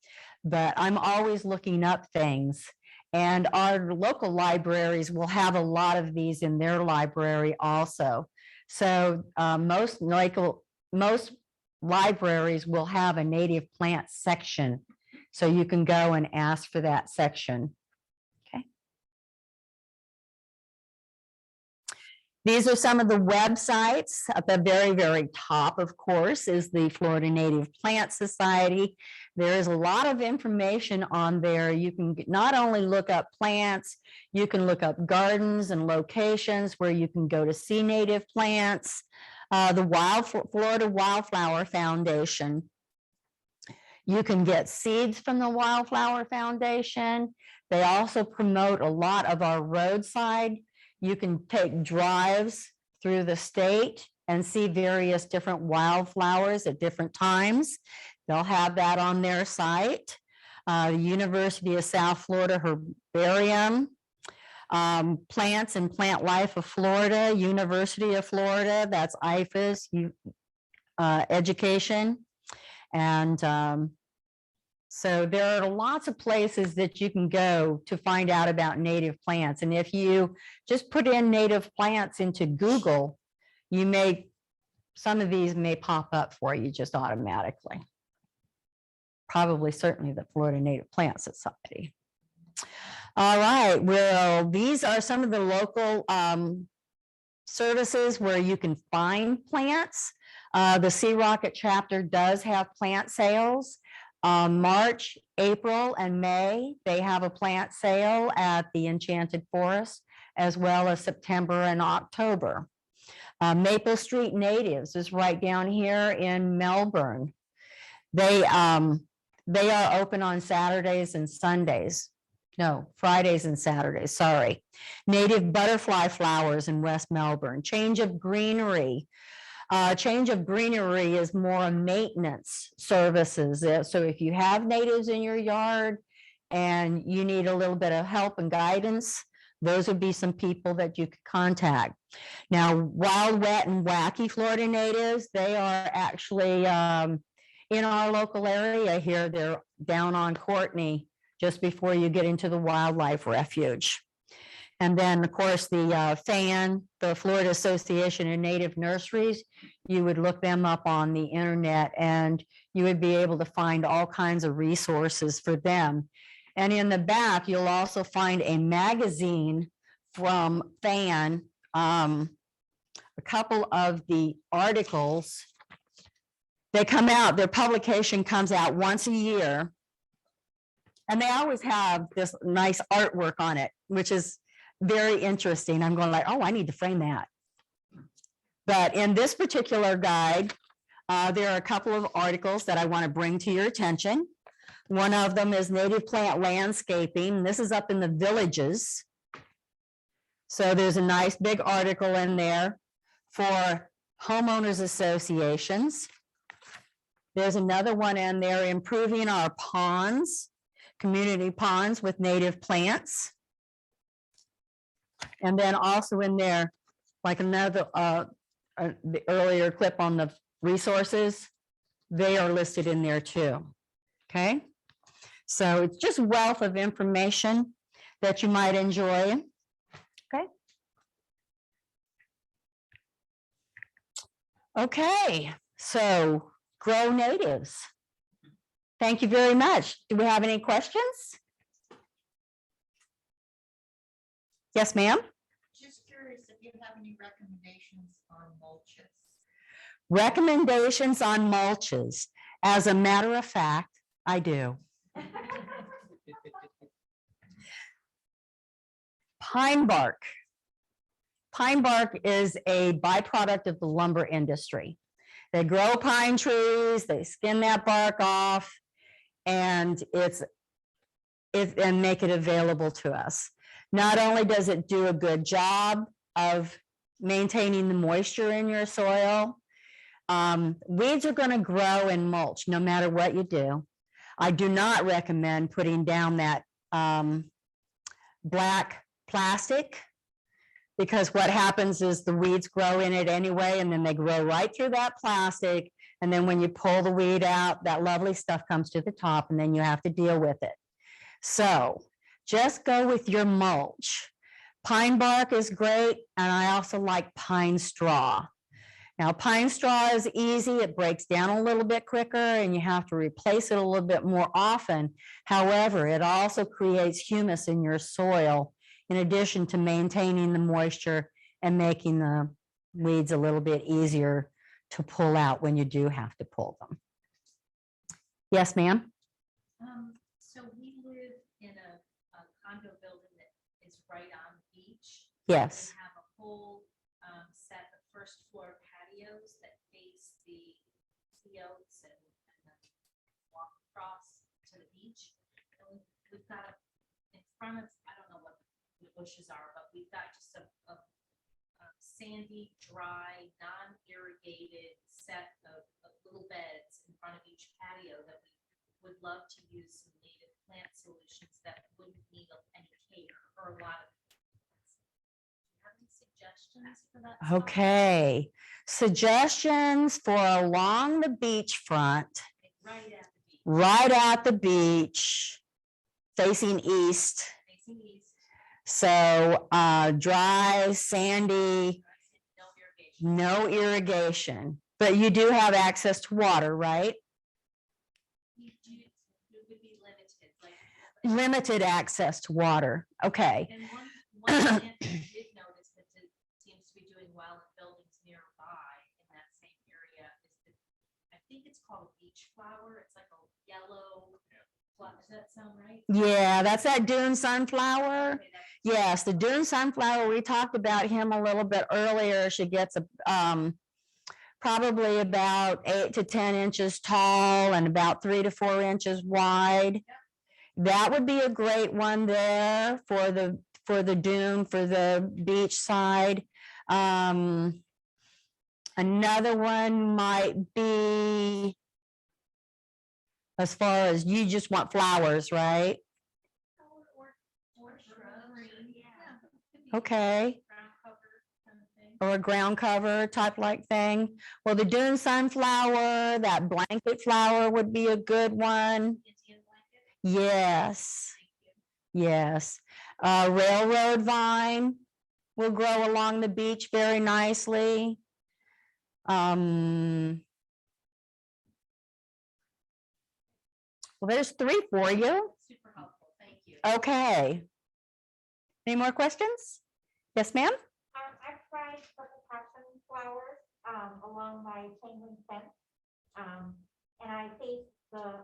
But I'm always looking up things. And our local libraries will have a lot of these in their library also. So most libraries will have a native plant section. So you can go and ask for that section. Okay. These are some of the websites. At the very, very top, of course, is the Florida Native Plant Society. There is a lot of information on there. You can not only look up plants, you can look up gardens and locations where you can go to see native plants. The Florida Wildflower Foundation. You can get seeds from the Wildflower Foundation. They also promote a lot of our roadside. You can take drives through the state and see various different wildflowers at different times. They'll have that on their site. The University of South Florida Herbarium, Plants and Plant Life of Florida, University of Florida, that's IFAS education. And so there are lots of places that you can go to find out about native plants. And if you just put in native plants into Google, some of these may pop up for you just automatically. Probably certainly the Florida Native Plant Society. All right, well, these are some of the local services where you can find plants. The Sea Rocket chapter does have plant sales. March, April, and May, they have a plant sale at the Enchanted Forest, as well as September and October. Maple Street Natives is right down here in Melbourne. They are open on Saturdays and Sundays. No, Fridays and Saturdays, sorry. Native Butterfly Flowers in West Melbourne. Change of Greenery. Change of Greenery is more maintenance services. So if you have natives in your yard and you need a little bit of help and guidance, those would be some people that you could contact. Now, Wild, Wet, and Wacky Florida Natives, they are actually in our local area here. They're down on Courtney, just before you get into the wildlife refuge. And then, of course, the FAN, the Florida Association of Native Nurseries, you would look them up on the internet and you would be able to find all kinds of resources for them. And in the back, you'll also find a magazine from FAN. A couple of the articles, they come out, their publication comes out once a year. And they always have this nice artwork on it, which is very interesting. I'm going like, oh, I need to frame that. But in this particular guide, there are a couple of articles that I want to bring to your attention. One of them is Native Plant Landscaping. This is up in the villages. So there's a nice big article in there for homeowners associations. There's another one in there, Improving Our Ponds, community ponds with native plants. And then also in there, like another, the earlier clip on the resources, they are listed in there too. Okay. So it's just wealth of information that you might enjoy. Okay. Okay. So grow natives. Thank you very much. Do we have any questions? Yes, ma'am. Just curious if you have any recommendations on mulches. Recommendations on mulches. As a matter of fact, I do. Pine bark Pine bark is a byproduct of the lumber industry. They grow pine trees, they skin that bark off, and and make it available to us. Not only does it do a good job of maintaining the moisture in your soil, weeds are going to grow in mulch no matter what you do. I do not recommend putting down that black plastic, because what happens is the weeds grow in it anyway, and then they grow right through that plastic. And then when you pull the weed out, that lovely stuff comes to the top, and then you have to deal with it. So just go with your mulch. Pine bark is great, and I also like pine straw. Now, pine straw is easy. It breaks down a little bit quicker, and you have to replace it a little bit more often. However, it also creates humus in your soil, in addition to maintaining the moisture and making the weeds a little bit easier to pull out when you do have to pull them. Yes, ma'am? So we live in a condo building that is right on the beach. Yes. We have a whole set of first floor patios that face the oaks and walk across to the beach. And we've got in front of, I don't know what the bushes are, but we've got just a sandy, dry, non-irrigated set of little beds in front of each patio that we would love to use some native plant solutions that wouldn't need any care or a lot of. Do you have any suggestions for that? Okay. Suggestions for along the beachfront, Right at the beach. right at the beach, facing east. Facing east, So dry, sandy, no irrigation. no irrigation, but you do have access to water, right? It would be limited, like. Limited access to water. Okay. And one plant that I did notice that seems to be doing well in buildings nearby in that same area is I think it's called a beach flower. It's like a yellow flower. Does that sound right? Yeah, that's that dune sunflower. Okay, that's- Yes, the dune sunflower, we talked about him a little bit earlier. She gets probably about 8 to 10 inches tall and about 3 to 4 inches wide. That would be a great one there for the dune, for the beach side. Another one might be, as far as you just want flowers, right? Or shrubbery, yeah. Okay. Ground cover kind of thing. Or a ground cover type like thing. Well, the dune sunflower, that blanket flower would be a good one. Indian blanket. Yes, Thank you. yes. Railroad vine will grow along the beach very nicely. Well, there's 3 for you. Super helpful, thank you. Okay. Any more questions? Yes, ma'am? I've tried purple passion flowers, along my chain link fence. And I face the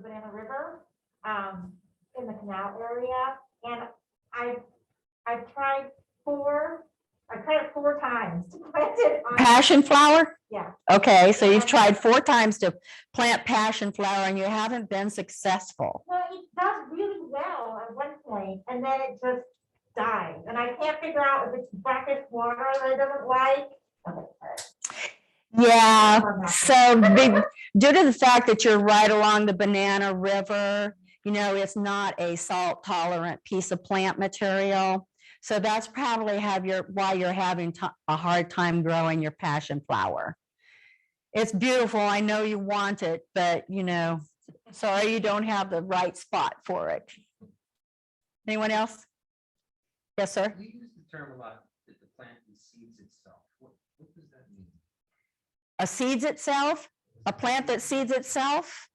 Banana River, in the canal area. And I've tried it 4 times to plant it on. Passion flower? Yeah. Okay, so you've tried 4 times to plant passion flower and you haven't been successful. Well, it does really well at one point, and then it just dies. And I can't figure out if it's brackish water that it doesn't like. Yeah, so due to the fact that you're right along the Banana River, you know, it's not a salt tolerant piece of plant material. So that's probably why you're having a hard time growing your passion flower. It's beautiful. I know you want it, but you know, sorry you don't have the right spot for it. Anyone else? Yes, sir. We use the term a lot, that the plant seeds itself. What does that mean? A seeds itself, a plant that seeds itself?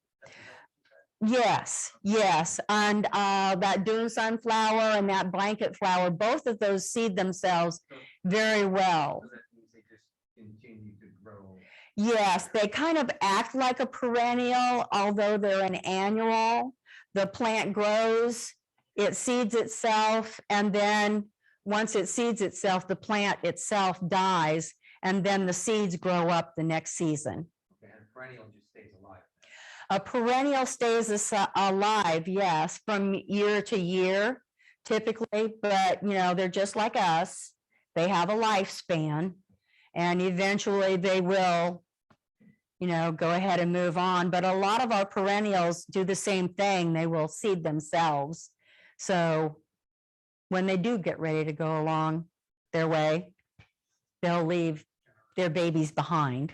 Yes, yes, and that dune sunflower and that blanket flower, both of those seed themselves very well. So that means they just continue to grow. Yes, they kind of act like a perennial, although they're an annual. The plant grows, it seeds itself, and then once it seeds itself, the plant itself dies, and then the seeds grow up the next season. Okay, and perennial just stays alive. A perennial stays alive, yes, from year to year typically, but they're just like us. They have a lifespan, and eventually they will, go ahead and move on. But a lot of our perennials do the same thing. They will seed themselves. So when they do get ready to go along their way, they'll leave their babies behind.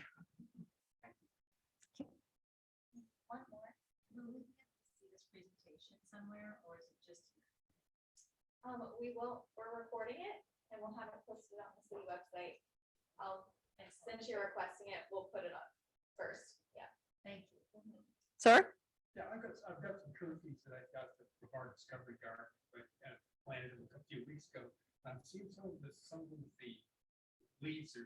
One more, will we get to see this presentation somewhere, or is it just? We're recording it and we'll have it posted on the city website. And since you're requesting it, we'll put it up first. Yeah. Thank you. Sir? Yeah, I've got some cookies that I've got the Bar Discovery Garden, but planted them a few weeks ago. I'm seeing some of the leaves are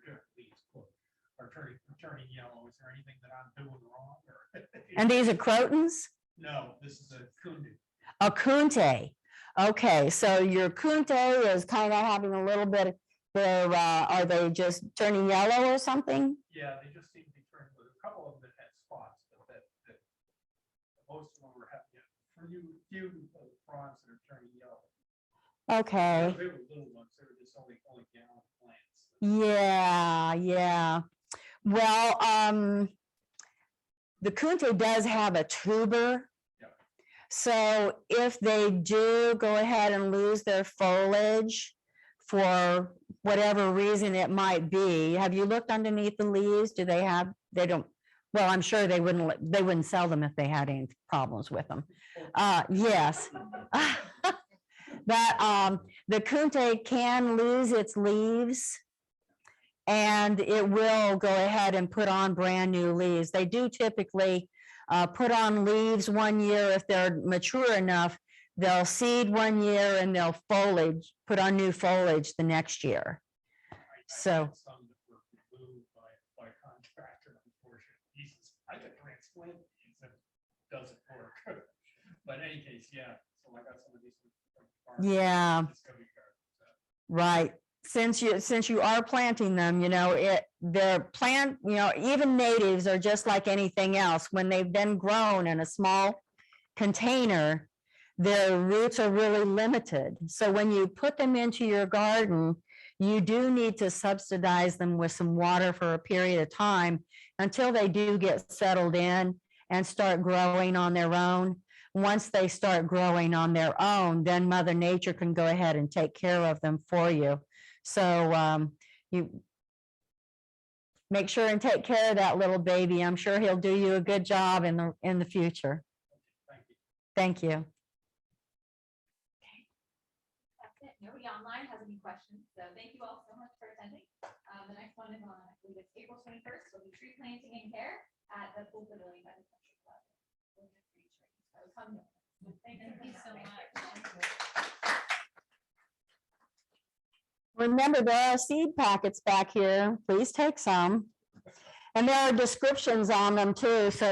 turning yellow. Is there anything that I'm doing wrong or? And these are crotons? No, this is a kundu. A kunte. Okay, so your kunte is kind of having a little bit, are they just turning yellow or something? Yeah, they just seem to be turning, a couple of them that had spots, but that most of them were having, few fronds that are turning yellow. Okay. They were little ones, they were just only gallon plants. Yeah. Well, the kunte does have a tuber. Yep. So if they do go ahead and lose their foliage for whatever reason it might be, have you looked underneath the leaves? They don't, well, I'm sure they wouldn't sell them if they had any problems with them. Yes. That the kunte can lose its leaves, and it will go ahead and put on brand new leaves. They do typically put on leaves one year. If they're mature enough, they'll seed one year and they'll put on new foliage the next year. So. I had some that were removed by a contractor, unfortunately. I got transplanted, these and it doesn't work. But in any case, yeah, so I got some of these. Yeah. Discovery Garden, so. Right. Since you are planting them, they're plant, even natives are just like anything else. When they've been grown in a small container, their roots are really limited. So when you put them into your garden, you do need to subsidize them with some water for a period of time until they do get settled in and start growing on their own. Once they start growing on their own, then Mother Nature can go ahead and take care of them for you. So you make sure and take care of that little baby. I'm sure he'll do you a good job in the future. Thank you. Thank you. That's it. Nobody online has any questions. So thank you all so much for attending. The next one is on, I believe it's April 21st. Will be tree planting and care at the Pool Pavilion by the Country Club. So come. Thank you so much. Remember, there are seed packets back here. Please take some. And there are descriptions on them too, so